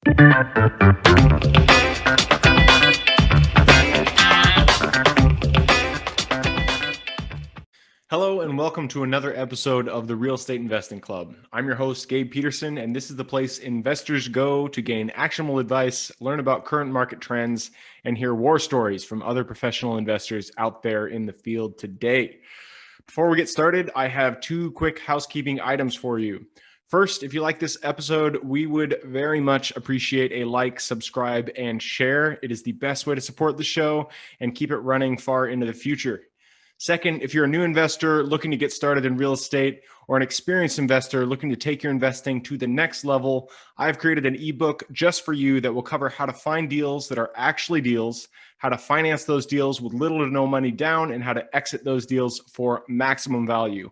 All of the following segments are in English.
Hello and welcome to another episode of the Real Estate Investing Club. I'm your host, Gabe Peterson, and this is the place investors go to gain actionable advice, learn about current market trends, and hear war stories from other professional investors out there in the field today. Before we get started, I have two quick housekeeping items for you. First, if you like this episode, we would very much appreciate a like, subscribe, and share. It is the best way to support the show and keep it running far into the future. Second, if you're a new investor looking to get started in real estate or an experienced investor looking to take your investing to the next level, I've created an ebook just for you that will cover how to find deals that are actually deals, how to finance those deals with little to no money down, and how to exit those deals for maximum value.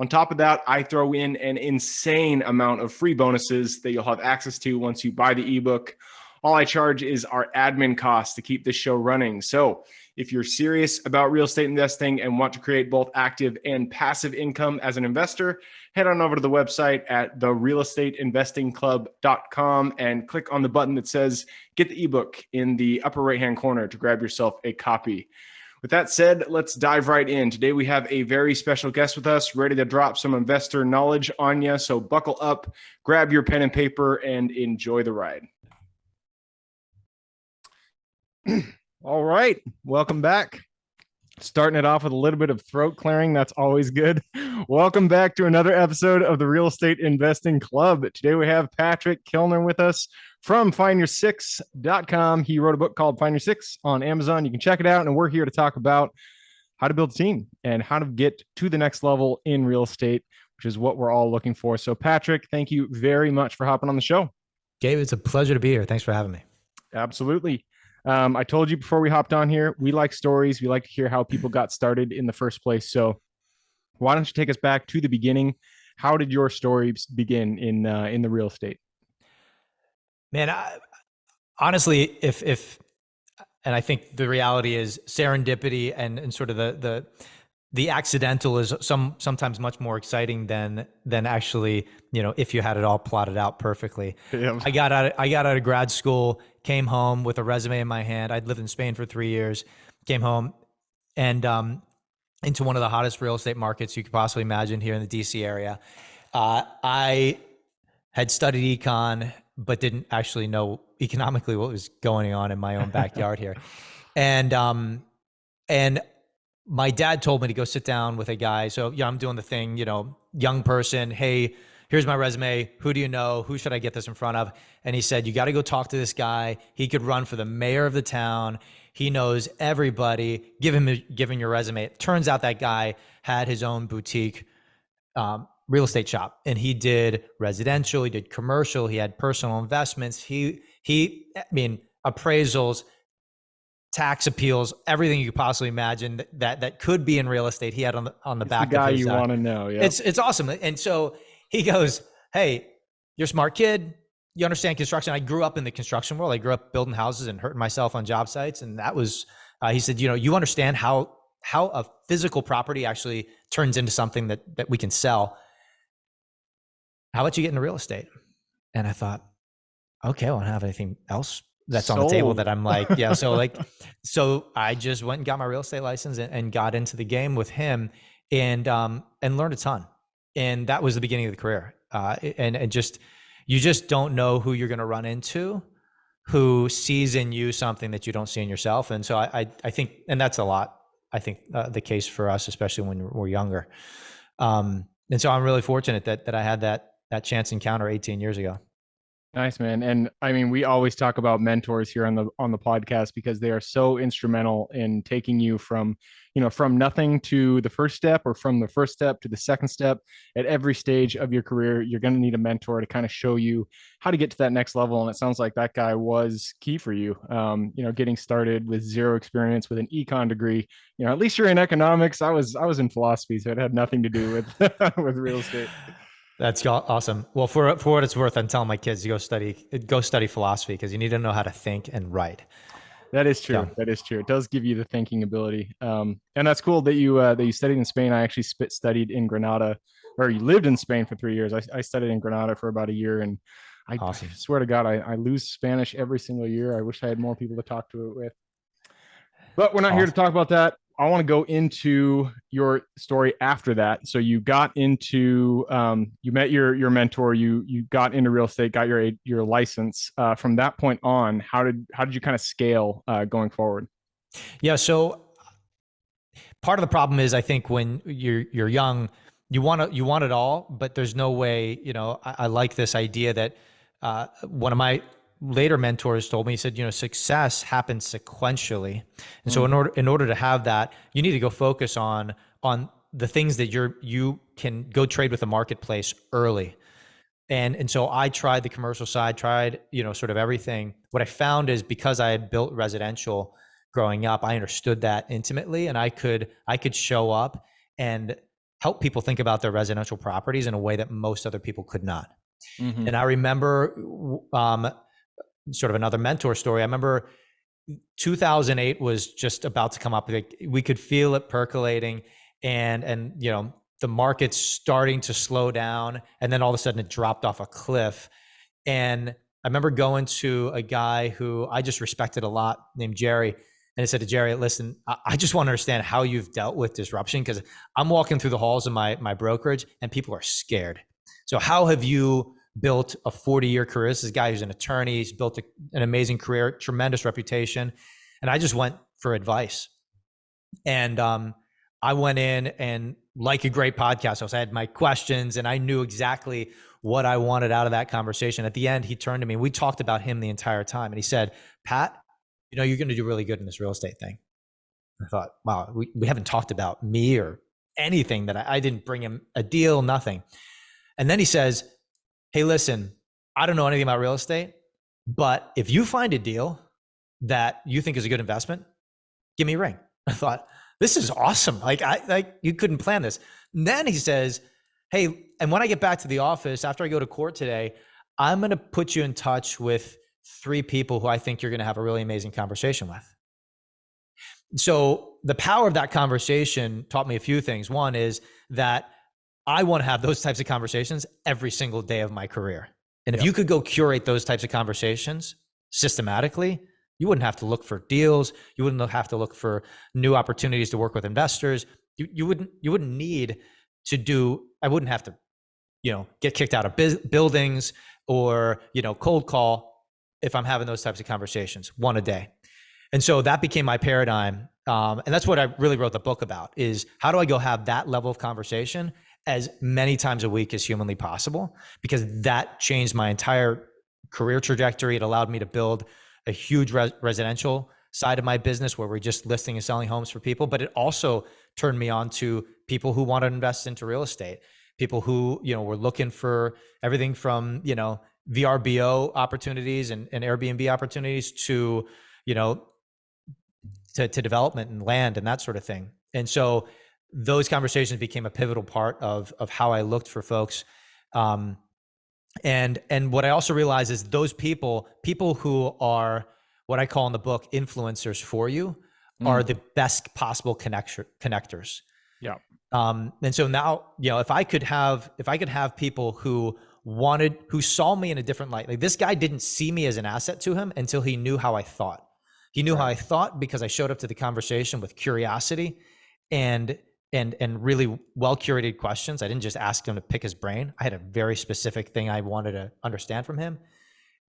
On top of that, I throw in an insane amount of free bonuses that you'll have access to once you buy the ebook. All I charge is our admin costs to keep this show running. So if you're serious about real estate investing and want to create both active and passive income as an investor, head on over to the website at therealestateinvestingclub.com and click on the button that says get the ebook in the upper right-hand corner to grab yourself a copy. With that said, let's dive right in. Today we have a very special guest with us, ready to drop some investor knowledge on you. So buckle up, grab your pen and paper, and enjoy the ride. All right, welcome back. Starting it off with a little bit of throat clearing. That's always good. Welcome back to another episode of the Real Estate Investing Club. Today we have Patrick Kilner with us from findyoursix.com. He wrote a book called Find Your Six on Amazon. You can check it out. And we're here to talk about how to build a team and how to get to the next level in real estate, which is what we're all looking for. So Patrick, thank you very much for hopping on the show. Gabe, it's a pleasure to be here. Thanks for having me. Absolutely. I told you before we hopped on here, we like stories. We like to hear how people got started in the first place. So why don't you take us back to the beginning? How did your story begin in the real estate? Man, honestly, if and I think the reality is serendipity and sort of the accidental is sometimes much more exciting than actually, if you had it all plotted out perfectly. Yeah. I got out of grad school, came home with a resume in my hand. I'd lived in Spain for 3 years, came home and into one of the hottest real estate markets you could possibly imagine here in the DC area. I had studied econ, but didn't actually know economically what was going on in my own backyard here. And my dad told me to go sit down with a guy. So I'm doing the thing, young person. Hey, here's my resume. Who do you know? Who should I get this in front of? And he said, you got to go talk to this guy. He could run for the mayor of the town. He knows everybody. Give him your resume. It turns out that guy had his own boutique real estate shop, and he did residential. He did commercial. He had personal investments. Appraisals, tax appeals, everything you could possibly imagine that could be in real estate. He had on the back. The guy of his, you want to know. Yeah, it's awesome. And so he goes, "Hey, you're a smart kid. You understand construction." I grew up in the construction world. I grew up building houses and hurting myself on job sites. And that was, he said, you understand how a physical property actually turns into something that we can sell. How about you get into real estate? And I thought, okay, I don't have anything else that's on the table that I'm like, yeah. So I just went and got my real estate license and got into the game with him and learned a ton. And that was the beginning of the career. You just don't know who you're going to run into, who sees in you something that you don't see in yourself. And so I think, and that's a lot, I think the case for us, especially when we're younger. And so I'm really fortunate that I had that chance encounter 18 years ago. Nice, man. And I mean, we always talk about mentors here on the podcast because they are so instrumental in taking you from nothing to the first step, or from the first step to the second step. At every stage of your career, you're going to need a mentor to kind of show you how to get to that next level. And it sounds like that guy was key for you. Getting started with zero experience with an econ degree. At least you're in economics. I was in philosophy, so it had nothing to do with with real estate. That's awesome. Well, for what it's worth, I'm telling my kids to go study philosophy, because you need to know how to think and write. That is true. Yeah. That is true. It does give you the thinking ability. And that's cool that you studied in Spain. I actually studied in Granada, or you lived in Spain for 3 years. I studied in Granada for about a year, and I Awesome. swear to God, I lose Spanish every single year. I wish I had more people to talk to it with. But we're not here to Awesome. talk about that. I want to go into your story after that. So you got into, you met your mentor, you got into real estate, got your license. From that point on, how did you kind of scale going forward? Yeah. So part of the problem is, I think when you're young, you want it all, but there's no way. I like this idea that one of my later mentors told me. He said, success happens sequentially, and so Mm, in order to have that, you need to go focus on the things that you can go trade with the marketplace early. And so I tried the commercial side, tried, sort of everything. What I found is, because I had built residential growing up, I understood that intimately, and I could show up and help people think about their residential properties in a way that most other people could not. hmm And I remember sort of another mentor story. I remember 2008 was just about to come up. Like, we could feel it percolating, and the market's starting to slow down, and then all of a sudden it dropped off a cliff. And I remember going to a guy who I just respected a lot, named Jerry. And I said to Jerry, listen, I just want to understand how you've dealt with disruption, because I'm walking through the halls of my brokerage and people are scared. So how have you built a 40-year career? This is a guy who's an attorney. He's built an amazing career, tremendous reputation. And I just went for advice. And I went in, and, like a great podcast host, I had my questions and I knew exactly what I wanted out of that conversation. At the end, he turned to me. We talked about him the entire time. And he said, Pat, you're going to do really good in this real estate thing. I thought, wow, we haven't talked about me or anything, that I didn't bring him a deal, nothing. And then he says, hey, listen, I don't know anything about real estate, but if you find a deal that you think is a good investment, give me a ring. I thought, this is awesome. Like you couldn't plan this. And then he says, hey, and when I get back to the office after I go to court today, I'm going to put you in touch with 3 people who I think you're going to have a really amazing conversation with. So the power of that conversation taught me a few things. One is that I want to have those types of conversations every single day of my career. And if Yep. you could go curate those types of conversations systematically, you wouldn't have to look for deals. You wouldn't have to look for new opportunities to work with investors. You wouldn't need to do, I wouldn't have to, get kicked out of buildings or, cold call, if I'm having those types of conversations, one a day. And so that became my paradigm. And that's what I really wrote the book about, is how do I go have that level of conversation as many times a week as humanly possible? Because that changed my entire career trajectory. It allowed me to build a huge residential side of my business where we're just listing and selling homes for people. But it also turned me on to people who want to invest into real estate, people who, were looking for everything from, VRBO opportunities and Airbnb opportunities to, to development and land and that sort of thing. And so those conversations became a pivotal part of how I looked for folks. And what I also realized is those people who are what I call in the book influencers for you, are the best possible connectors. Yeah. And so now, if I could have people who saw me in a different light, like this guy didn't see me as an asset to him until he knew how I thought. He knew how I thought because I showed up to the conversation with curiosity and really well curated questions. I didn't just ask him to pick his brain. I had a very specific thing I wanted to understand from him,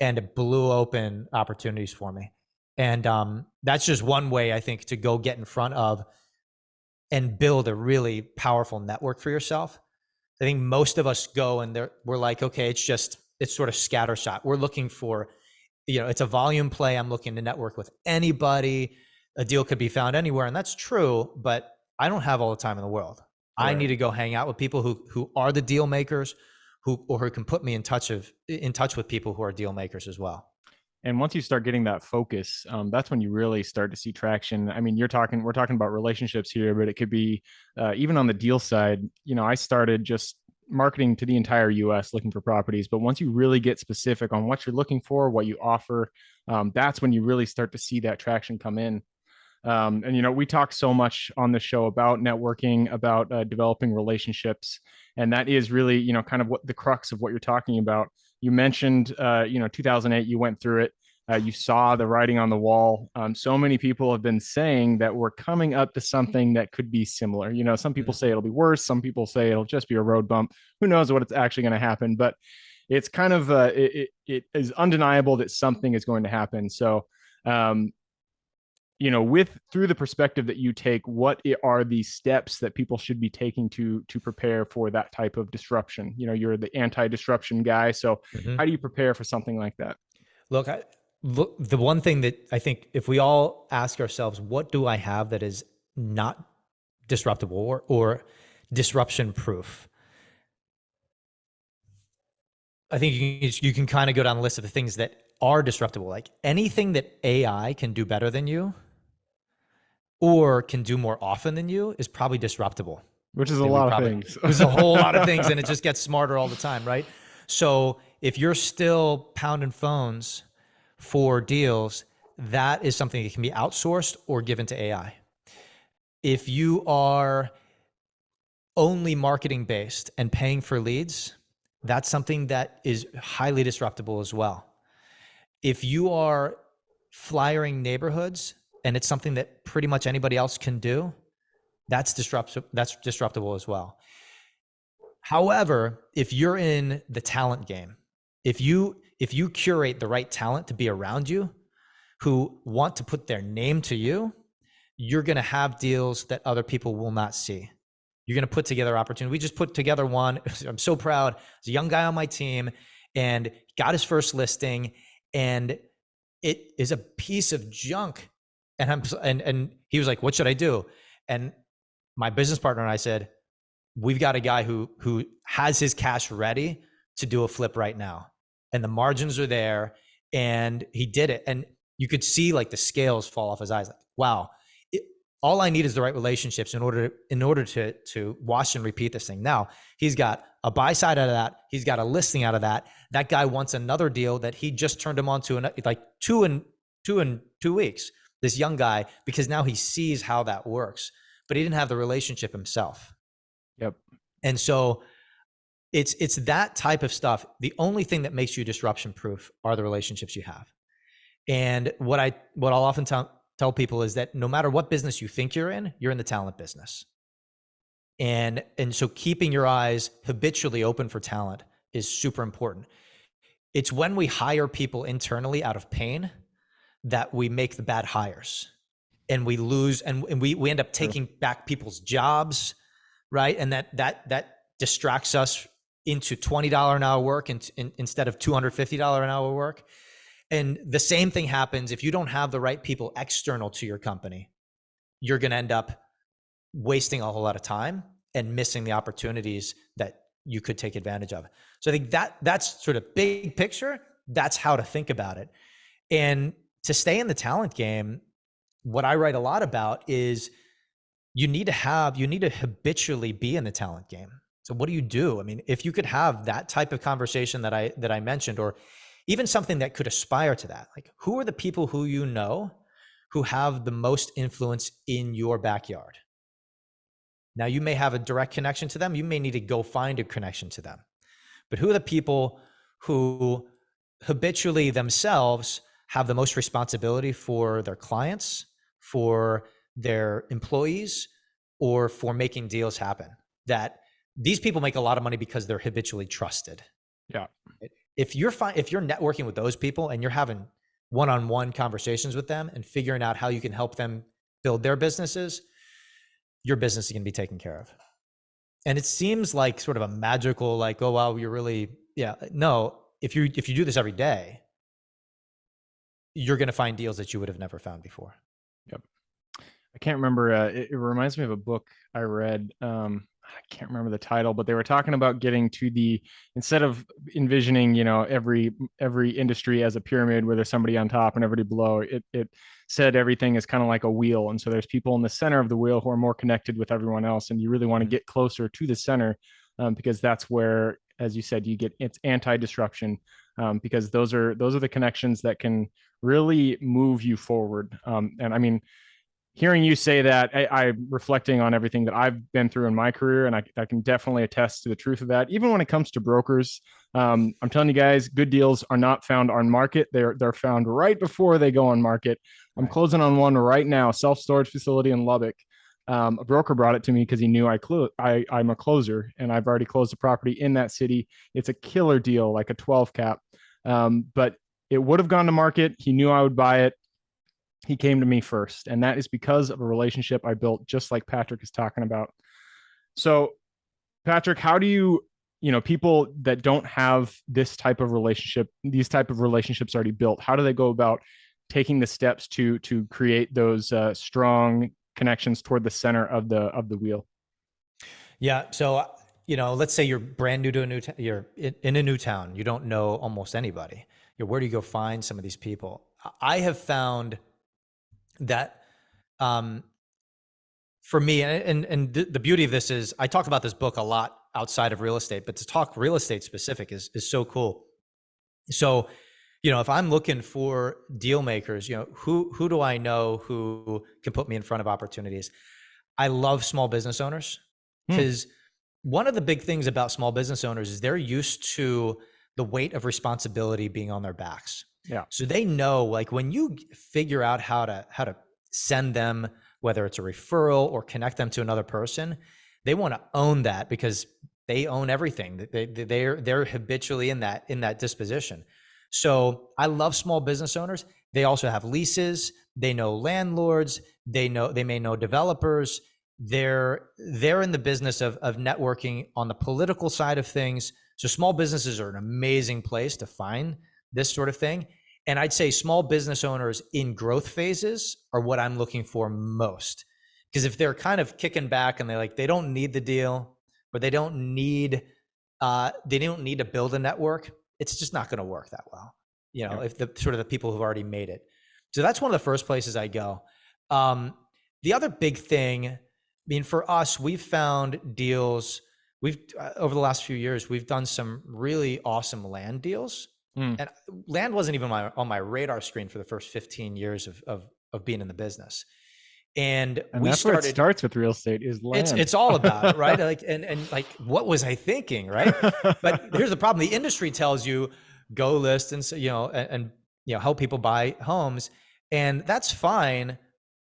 and it blew open opportunities for me. And that's just one way, I think, to go get in front of and build a really powerful network for yourself. I think most of us go and we're like, okay, it's sort of scattershot. We're looking for, it's a volume play. I'm looking to network with anybody. A deal could be found anywhere. And that's true, but I don't have all the time in the world. I need to go hang out with people who are the deal makers, who can put me in touch with people who are deal makers as well. And once you start getting that focus, that's when you really start to see traction. I mean, we're talking about relationships here, but it could be even on the deal side. I started just marketing to the entire US looking for properties. But once you really get specific on what you're looking for, what you offer, that's when you really start to see that traction come in. And we talk so much on the show about networking, about developing relationships, and that is really kind of what the crux of what you're talking about. You mentioned, 2008, you went through it. You saw the writing on the wall. So many people have been saying that we're coming up to something that could be similar. Some people say it'll be worse. Some people say it'll just be a road bump. Who knows what it's actually going to happen? But it's kind of it is undeniable that something is going to happen. So, um, with through the perspective that you take, what are the steps that people should be taking to prepare for that type of disruption? You're the anti-disruption guy, so Mm-hmm. how do you prepare for something like that? Look, the one thing that I think, if we all ask ourselves, what do I have that is not disruptible or disruption proof? I think you can kind of go down the list of the things that are disruptible. Like anything that AI can do better than you or can do more often than you is probably disruptible. Which is a lot of things. There's a whole lot of things, and it just gets smarter all the time, right? So if you're still pounding phones for deals, that is something that can be outsourced or given to AI. If you are only marketing based and paying for leads, that's something that is highly disruptible as well. If you are flyering neighborhoods and it's something that pretty much anybody else can do, that's disruptible as well. However, if you're in the talent game, if you curate the right talent to be around you who want to put their name to you, you're going to have deals that other people will not see. You're going to put together opportunity. We just put together one. I'm so proud. There's a young guy on my team and got his first listing, and it is a piece of junk. And he was like, "What should I do?" And my business partner and I said, "We've got a guy who has his cash ready to do a flip right now, and the margins are there." And he did it, and you could see like the scales fall off his eyes. Like, wow, all I need is the right relationships in order to wash and repeat this thing. Now he's got a buy side out of that. He's got a listing out of that. That guy wants another deal that he just turned him on to in like two in 2 weeks. This young guy, because now he sees how that works, but he didn't have the relationship himself. Yep. And so it's that type of stuff. The only thing that makes you disruption proof are the relationships you have. And what I'll often tell people is that no matter what business you think you're in the talent business. And so keeping your eyes habitually open for talent is super important. It's when we hire people internally out of pain that we make the bad hires, and we lose, and we end up taking back people's jobs, right? And that distracts us into $20 an hour work instead of $250 an hour work. And the same thing happens if you don't have the right people external to your company. You're going to end up wasting a whole lot of time and missing the opportunities that you could take advantage of. So I think that's sort of big picture. That's how to think about it. And to stay in the talent game, what I write a lot about is you need to habitually be in the talent game. So what do you do? I mean, if you could have that type of conversation that I mentioned, or even something that could aspire to that, like who are the people who you know who have the most influence in your backyard? Now you may have a direct connection to them. You may need to go find a connection to them. But who are the people who habitually themselves have the most responsibility for their clients, for their employees, or for making deals happen? That these people make a lot of money because they're habitually trusted. Yeah. If you're networking with those people and you're having one-on-one conversations with them and figuring out how you can help them build their businesses, your business is going to be taken care of. And it seems like sort of a magical, like, oh, wow, you're really, yeah. No, if you do this every day, you're going to find deals that you would have never found before. Yep. I can't remember. It reminds me of a book I read. I can't remember the title, but they were talking about getting to instead of envisioning, every industry as a pyramid where there's somebody on top and everybody below, it said everything is kind of like a wheel. And so there's people in the center of the wheel who are more connected with everyone else. And you really want to get closer to the center, because that's where, as you said, it's anti-disruption, because those are the connections that can really move you forward. And I mean, hearing you say that, I'm reflecting on everything that I've been through in my career, and I can definitely attest to the truth of that. Even when it comes to brokers, I'm telling you guys, good deals are not found on market. They're found right before they go on market. I'm Right. closing on one right now, self storage facility in Lubbock. A broker brought it to me because he knew I'm a closer, and I've already closed the property in that city. It's a killer deal, like a 12 cap. But it would have gone to market. He knew I would buy it. He came to me first, and that is because of a relationship I built, just like Patrick is talking about. So, Patrick, how do people that don't have this type of relationship, these type of relationships already built, how do they go about taking the steps to create those strong connections toward the center of the wheel? Yeah. So, let's say you're brand new to a you're in a new town. You don't know almost anybody. Where do you go find some of these people? I have found that, um, for me, and the beauty of this is I talk about this book a lot outside of real estate, but to talk real estate specific is so cool. So, if I'm looking for deal makers, who do I know who can put me in front of opportunities? I love small business owners, Hmm. because one of the big things about small business owners is they're used to the weight of responsibility being on their backs. Yeah. So they know, like, when you figure out how to send them, whether it's a referral or connect them to another person, they want to own that because they own everything. They're habitually in that disposition. So I love small business owners. They also have leases. They know landlords. They may know developers. They're in the business of networking on the political side of things. So small businesses are an amazing place to find this sort of thing. And I'd say small business owners in growth phases are what I'm looking for most. Because if they're kind of kicking back and they don't need the deal, or they don't need to build a network, it's just not going to work that well. Yeah. If the sort of the people who've already made it. So that's one of the first places I go. The other big thing, I mean, for us, we've found deals. We've over the last few years, we've done some really awesome land deals, Hmm. and land wasn't even on my radar screen for the first 15 years of being in the business. And And we that's where it started. starts with real estate is It's land. it's all about it, right? Like, and like, what was I thinking, right? But here's the problem: the industry tells you go list and help people buy homes, and that's fine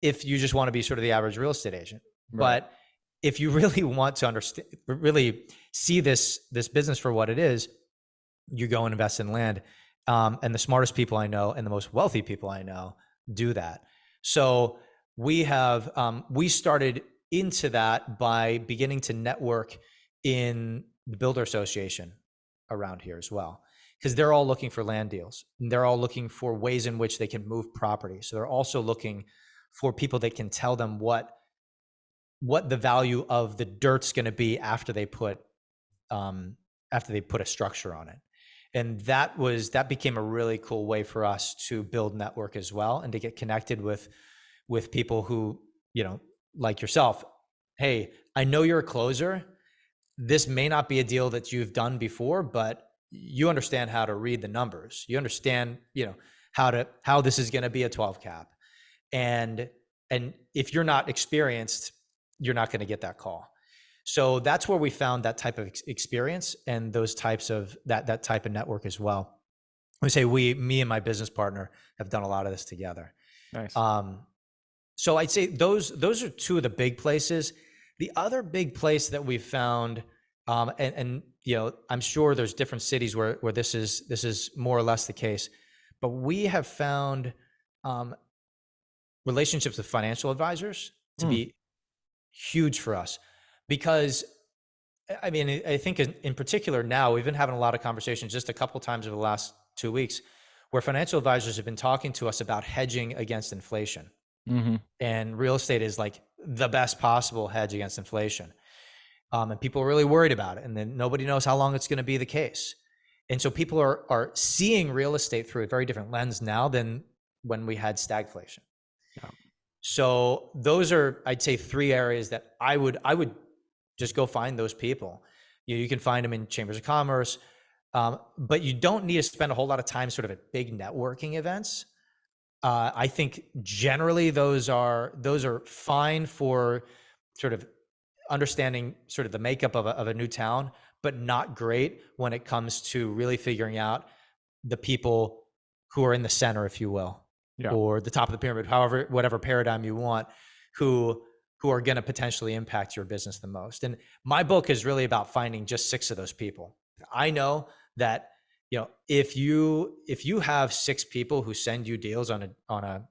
if you just want to be sort of the average real estate agent. Right. But if you really want to understand, really see this business for what it is, you go and invest in land. And the smartest people I know and the most wealthy people I know do that. So we started into that by beginning to network in the builder association around here as well, because they're all looking for land deals. And they're all looking for ways in which they can move property. So they're also looking for people that can tell them what the value of the dirt's going to be after they put a structure on it. And that became a really cool way for us to build network as well, and to get connected with people who, like yourself. Hey, I know you're a closer. This may not be a deal that you've done before, but you understand how to read the numbers. You understand, how this is going to be a 12 cap. And if you're not experienced, you're not going to get that call. So that's where we found that type of experience and those types of that type of network as well. I would say me and my business partner have done a lot of this together. Nice. So I'd say those are two of the big places. The other big place that we've found, and I'm sure there's different cities where this is more or less the case, but we have found relationships with financial advisors to Hmm. be huge for us, because I mean, I think in particular now we've been having a lot of conversations just a couple of times over the last 2 weeks, where financial advisors have been talking to us about hedging against inflation. Mm-hmm. And real estate is like the best possible hedge against inflation. And people are really worried about it. And then nobody knows how long it's going to be the case. And so people are seeing real estate through a very different lens now than when we had stagflation. Yeah. So those are, I'd say, three areas that I would just go find those people. You can find them in chambers of commerce, but you don't need to spend a whole lot of time sort of at big networking events. I think generally those are fine for sort of understanding sort of the makeup of a new town, but not great when it comes to really figuring out the people who are in the center, if you will, Yeah. or the top of the pyramid, however, whatever paradigm you want, who are going to potentially impact your business the most. And my book is really about finding just 6 of those people. I know that, if you have 6 people who send you deals on a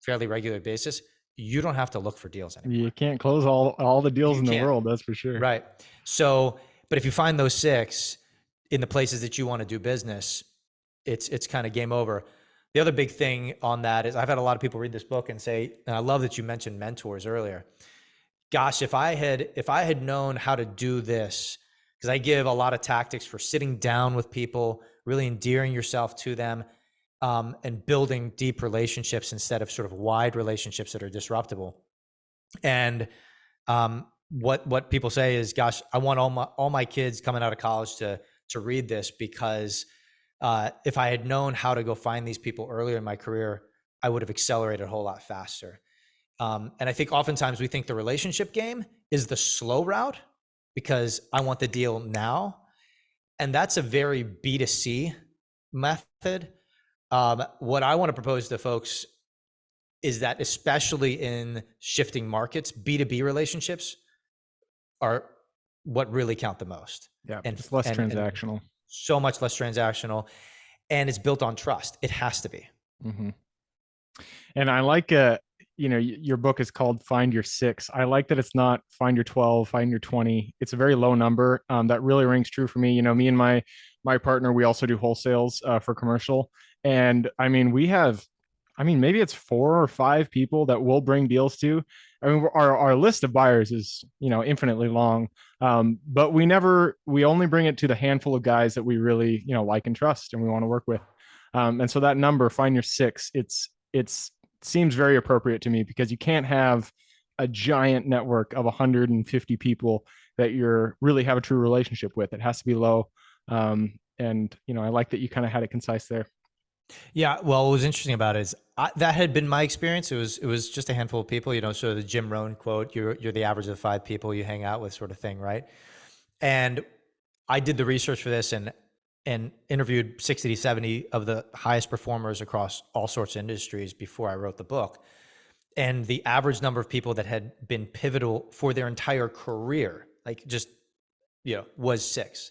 fairly regular basis, you don't have to look for deals You anymore. can't close all the deals You in the can't. world, that's for sure. Right. So, but if you find those 6 in the places that you want to do business, it's kind of game over. The other big thing on that is I've had a lot of people read this book and say, and I love that you mentioned mentors earlier. Gosh, if I had known how to do this, because I give a lot of tactics for sitting down with people, really endearing yourself to them, and building deep relationships instead of sort of wide relationships that are disruptible. And what people say is, gosh, I want all my kids coming out of college to read this, because if I had known how to go find these people earlier in my career, I would have accelerated a whole lot faster. And I think oftentimes we think the relationship game is the slow route because I want the deal now. And that's a very B2C method. What I want to propose to folks is that, especially in shifting markets, B2B relationships are what really count the most. Yeah, And, it's less and transactional. so much less transactional, and it's built on trust. It has to be. Mm-hmm. And I like, your book is called Find Your 6. I like that it's not find your 12, find your 20. It's a very low number. That really rings true for me. Me and my partner, we also do wholesales for commercial. And I mean, maybe it's 4 or 5 people that we'll bring deals to. I mean, our list of buyers is, infinitely long. But we only bring it to the handful of guys that we really, like and trust and we want to work with. And so that number, find your 6, it's seems very appropriate to me, because you can't have a giant network of 150 people that you're really have a true relationship with. It has to be low. And I like that you kind of had it concise there. Yeah. Well, what was interesting about it is that had been my experience. It was just a handful of people, sort of the Jim Rohn quote, you're the average of 5 people you hang out with, sort of thing. Right. And I did the research for this and interviewed 60 to 70 of the highest performers across all sorts of industries before I wrote the book. And the average number of people that had been pivotal for their entire career, like just, was 6.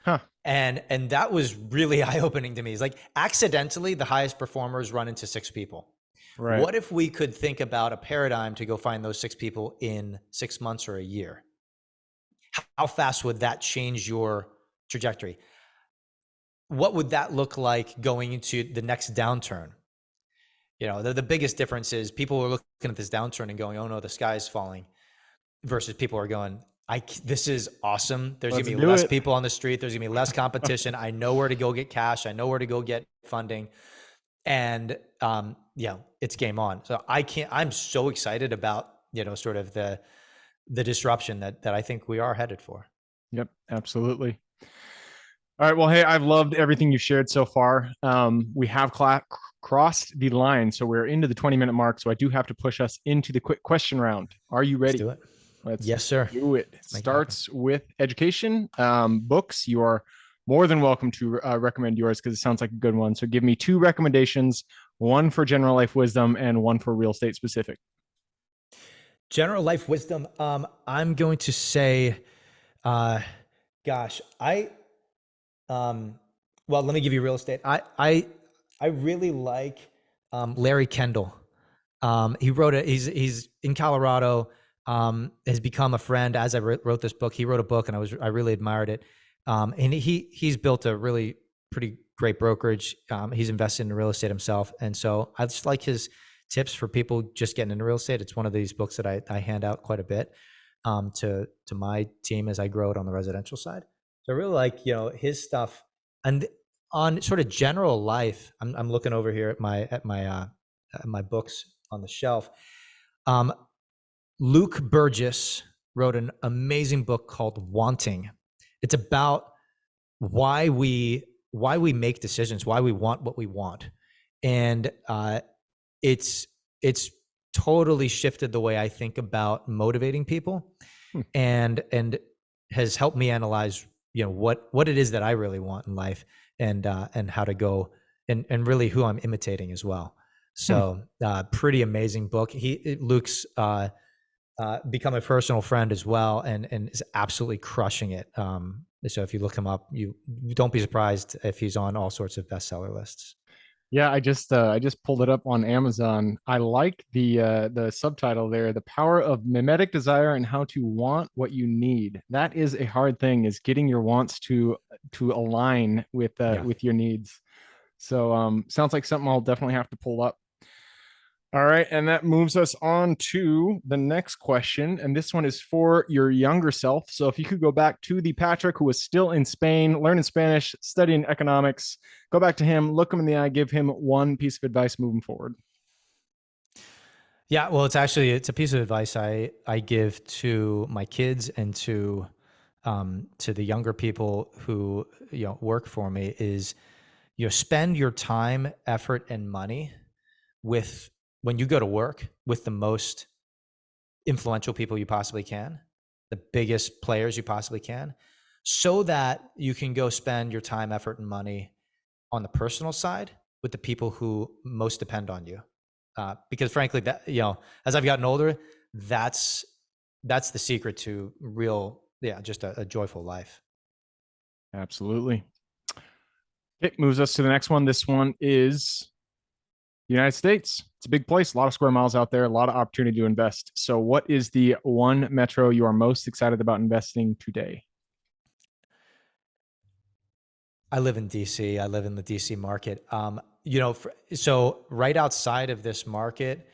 Huh. And that was really eye-opening to me. It's like, accidentally, the highest performers run into 6 people. Right. What if we could think about a paradigm to go find those 6 people in 6 months or a year? How fast would that change your trajectory? What would that look like going into the next downturn? The biggest difference is people are looking at this downturn and going, oh no, the sky is falling, versus people are going, this is awesome. There's going to be less people on the street. There's going to be less competition. I know where to go get cash. I know where to go get funding. And, it's game on. So I'm so excited about, sort of the disruption that I think we are headed for. Yep, absolutely. All right. Well, hey, I've loved everything you've shared so far. We have crossed the line, so we're into the 20-minute mark. So I do have to push us into the quick question round. Are you ready? Let's do it. Let's Yes, sir. do it. It starts with education. Books. You are more than welcome to recommend yours, because it sounds like a good one. So give me 2 recommendations, one for general life wisdom and one for real estate specific. General life wisdom. I'm going to say, well, let me give you real estate. I really like Larry Kendall. He wrote he's in Colorado, has become a friend as I wrote this book. He wrote a book and I really admired it. And he's built a really pretty great brokerage. He's invested in real estate himself. And so I just like his tips for people just getting into real estate. It's one of these books that I hand out quite a bit to my team as I grow it on the residential side. So I really like, his stuff. And on sort of general life, I'm looking over here at my books on the shelf. Luke Burgess wrote an amazing book called Wanting. It's about why we make decisions, why we want what we want. And it's totally shifted the way I think about motivating people, Hmm. and has helped me analyze, what it is that I really want in life, and how to go, and really who I'm imitating as well. Hmm. So pretty amazing book. Luke's become a personal friend as well, and is absolutely crushing it. So if you look him up, you don't be surprised if he's on all sorts of bestseller lists. Yeah, I just pulled it up on Amazon. I like the subtitle there, "The Power of Mimetic Desire and How to Want What You Need." That is a hard thing, is getting your wants to align Yeah. with your needs. So sounds like something I'll definitely have to pull up. All right, and that moves us on to the next question. And this one is for your younger self. So if you could go back to the Patrick who was still in Spain, learning Spanish, studying economics, go back to him, look him in the eye, give him one piece of advice moving forward. Yeah, well, it's a piece of advice I give to my kids and to the younger people who work for me, is spend your time, effort, and money with when you go to work with the most influential people you possibly can, the biggest players you possibly can, so that you can go spend your time, effort, and money on the personal side with the people who most depend on you. Because frankly, that as I've gotten older, that's the secret to real, just a joyful life. Absolutely. It moves us to the next one. This one is the United States. It's a big place, a lot of square miles out there, a lot of opportunity to invest. So, what is the one metro you are most excited about investing today? I live in DC. I live in the DC market. So right outside of this market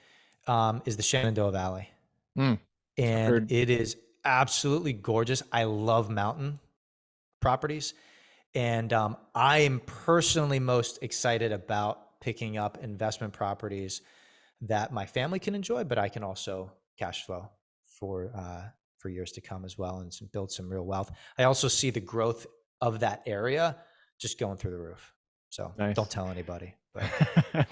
is the Shenandoah Valley, Hmm, I've and heard. it is absolutely gorgeous. I love mountain properties, and I am personally most excited about picking up investment properties that my family can enjoy, but I can also cash flow for years to come as well, and build some real wealth. I also see the growth of that area just going through the roof. So don't Nice. tell anybody, but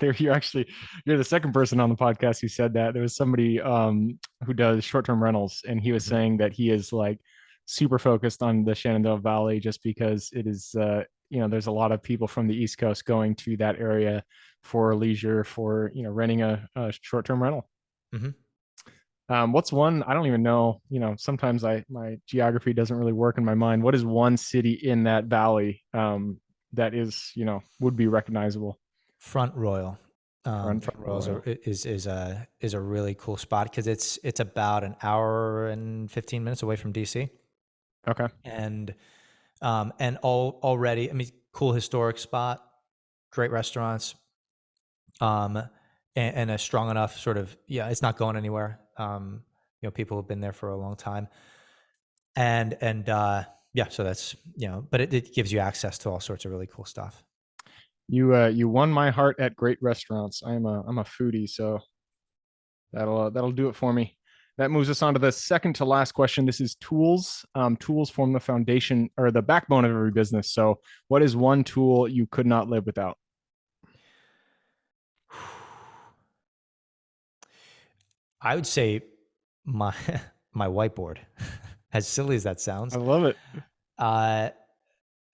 You're the second person on the podcast who said that. There was somebody who does short-term rentals, and he was Mhm. saying that he is like super focused on the Shenandoah Valley just because it is there's a lot of people from the East Coast going to that area for leisure, for renting a short-term rental. Mhm. What's one? I don't even know. Sometimes my geography doesn't really work in my mind. What is one city in that valley that is would be recognizable? Front Royal. Front Front Royal Royal. is a really cool spot because it's about an hour and 15 minutes away from DC, Okay. and already, I mean, cool historic spot, great restaurants, and a strong enough sort of, it's not going anywhere. People have been there for a long time, and yeah, so that's, but it gives you access to all sorts of really cool stuff. You won my heart at great restaurants. I'm a foodie, so that'll do it for me. That moves us on to the second to last question. This is tools. Tools form the foundation or the backbone of every business. So, what is one tool you could not live without? I would say my my whiteboard, as silly as that I sounds. love it. Uh,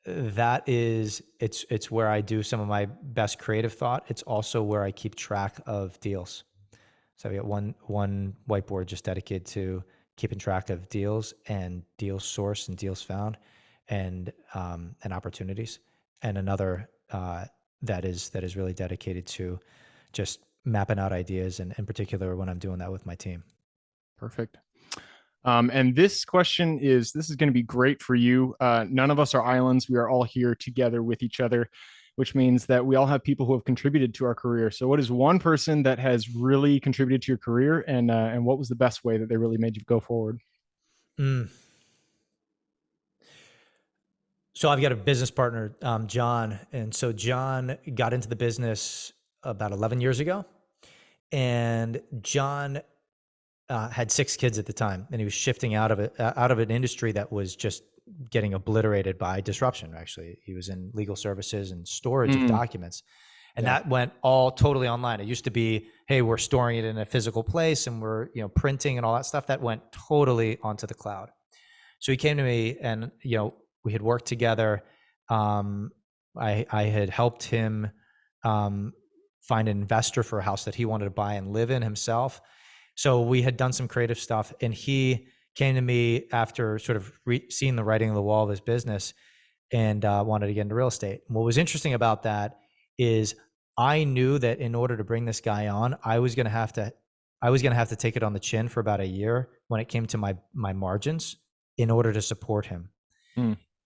that is, it's where I do some of my best creative thought. It's also where I keep track of deals. So we got one whiteboard just dedicated to keeping track of deals and deals sourced and deals found, and opportunities, and another that is really dedicated to just mapping out ideas, and in particular when I'm doing that with my team. Perfect. And this is going to be great for you. None of us are islands. We are all here together with each other, which means that we all have people who have contributed to our career. So, what is one person that has really contributed to your career, and what was the best way that they really made you go forward? Mm. So I've got a business partner, John, and so John got into the business about 11 years ago, and John had 6 kids at the time, and he was shifting out of an industry that was just getting obliterated by disruption. Actually, he was in legal services and storage of Mm, documents, And that went all totally online. It used to be, hey, we're storing it in a physical place and we're, printing and all that stuff. That went totally onto the cloud. So he came to me and, we had worked together. I had helped him find an investor for a house that he wanted to buy and live in himself. So we had done some creative stuff, and he came to me after sort of seeing the writing on the wall of his business and wanted to get into real estate. And what was interesting about that is I knew that in order to bring this guy on, I was going to have to take it on the chin for about a year when it came to my margins in order to support him.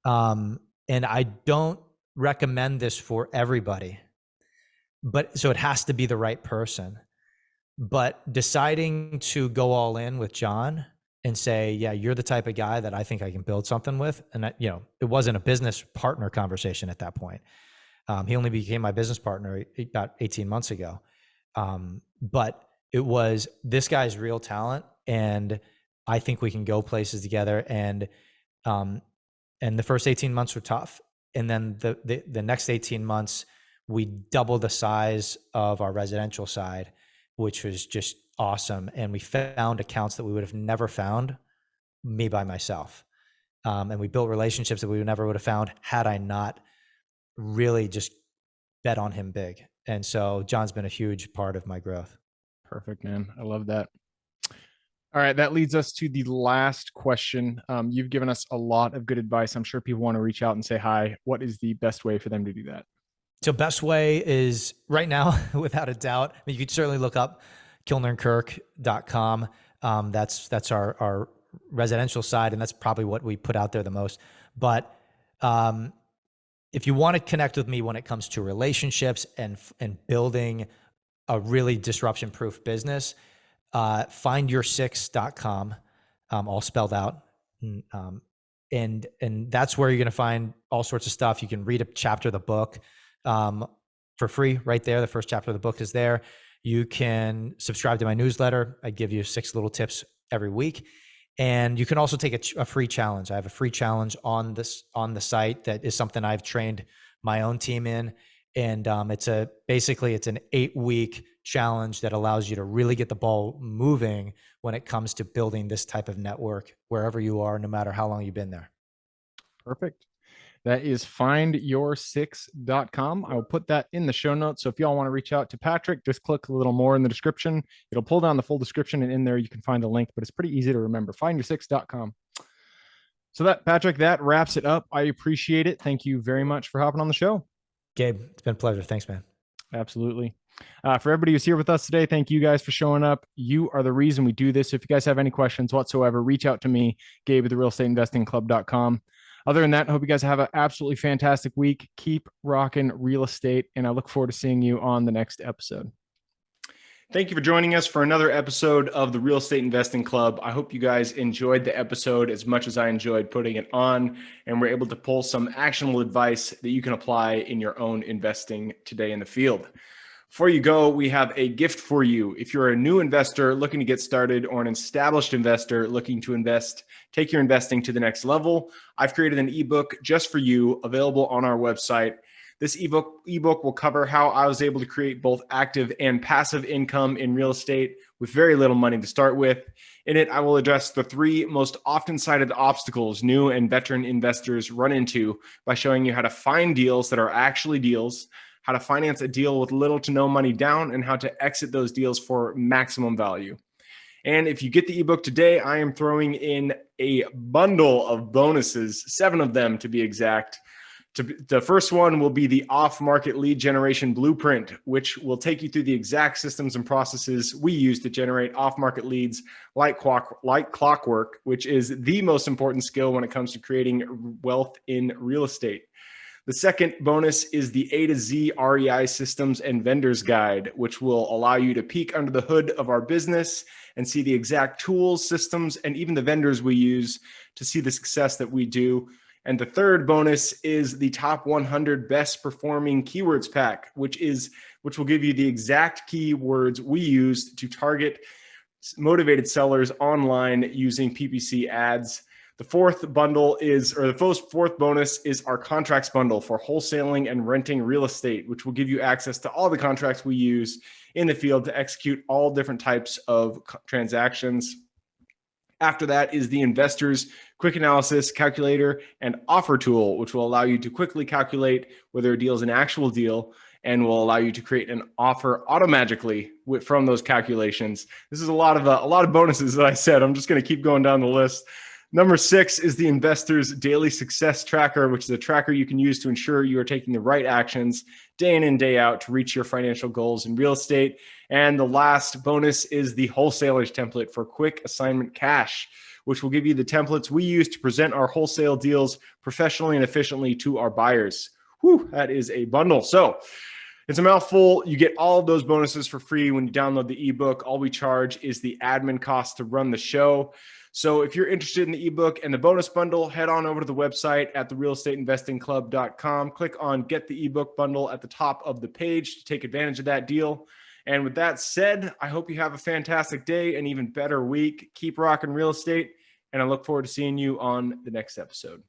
And I don't recommend this for everybody, but so it has to be the right person. But deciding to go all in with John and say, yeah, you're the type of guy that I think I can build something with. And that, it wasn't a business partner conversation at that point. He only became my business partner about 18 months ago. But it was, this guy's real talent, and I think we can go places together. And the first 18 months were tough. And then the next 18 months, we doubled the size of our residential side, which was just awesome. And we found accounts that we would have never found me by myself. And we built relationships that we never would have found had I not really just bet on him big. And so John's been a huge part of my growth. Perfect, man. I love that. All right, that leads us to the last question. You've given us a lot of good advice. I'm sure people want to reach out and say hi. What is the best way for them to do that? So best way is right now, without a doubt, you could certainly look up kilnerandkirk.com. That's our residential side, and that's probably what we put out there the most. But if you want to connect with me when it comes to relationships and building a really disruption-proof business, findyoursix.com, all spelled out. And that's where you're going to find all sorts of stuff. You can read a chapter of the book for free right there. The first chapter of the book is there. You can subscribe to my newsletter. I give you 6 little tips every week. And you can also take a free challenge. I have a free challenge on the site that is something I've trained my own team in. And basically it's an 8-week challenge that allows you to really get the ball moving when it comes to building this type of network wherever you are, no matter how long you've been there. Perfect. That is findyoursix.com. I will put that in the show notes. So if y'all want to reach out to Patrick, just click a little more in the description. It'll pull down the full description, and in there you can find the link, but it's pretty easy to remember. findyoursix.com. So Patrick, that wraps it up. I appreciate it. Thank you very much for hopping on the show. Gabe, it's been a pleasure. Thanks, man. Absolutely. For everybody who's here with us today, thank you guys for showing up. You are the reason we do this. So if you guys have any questions whatsoever, reach out to me, Gabe at therealestateinvestingclub.com. Other than that, I hope you guys have an absolutely fantastic week. Keep rocking real estate, and I look forward to seeing you on the next episode. Thank you for joining us for another episode of the Real Estate Investing Club. I hope you guys enjoyed the episode as much as I enjoyed putting it on, and we're able to pull some actionable advice that you can apply in your own investing today in the field. Before you go, we have a gift for you. If you're a new investor looking to get started, or an established investor looking to take your investing to the next level, I've created an ebook just for you, available on our website. This ebook will cover how I was able to create both active and passive income in real estate with very little money to start with. In it, I will address the 3 most often cited obstacles new and veteran investors run into by showing you how to find deals that are actually deals, how to finance a deal with little to no money down, and how to exit those deals for maximum value. And if you get the ebook today, I am throwing in a bundle of bonuses, 7 of them to be exact. The first one will be the off-market lead generation blueprint, which will take you through the exact systems and processes we use to generate off-market leads like clockwork, which is the most important skill when it comes to creating wealth in real estate. The second bonus is the A to Z REI systems and vendors guide, which will allow you to peek under the hood of our business and see the exact tools, systems, and even the vendors we use to see the success that we do. And the third bonus is the top 100 best performing keywords pack, which will give you the exact keywords we use to target motivated sellers online using PPC ads. The fourth bonus is our contracts bundle for wholesaling and renting real estate, which will give you access to all the contracts we use in the field to execute all different types of transactions. After that is the Investor's Quick Analysis Calculator and Offer Tool, which will allow you to quickly calculate whether a deal is an actual deal and will allow you to create an offer automatically from those calculations. This is a lot of bonuses that I said. I'm just going to keep going down the list. Number 6 is the Investor's Daily Success Tracker, which is a tracker you can use to ensure you are taking the right actions day in and day out to reach your financial goals in real estate. And the last bonus is the Wholesaler's Template for Quick Assignment Cash, which will give you the templates we use to present our wholesale deals professionally and efficiently to our buyers. Whew, that is a bundle. So it's a mouthful. You get all of those bonuses for free when you download the ebook. All we charge is the admin cost to run the show. So if you're interested in the ebook and the bonus bundle, head on over to the website at therealestateinvestingclub.com. Click on Get the Ebook Bundle at the top of the page to take advantage of that deal. And with that said, I hope you have a fantastic day, an even better week. Keep rocking real estate, and I look forward to seeing you on the next episode.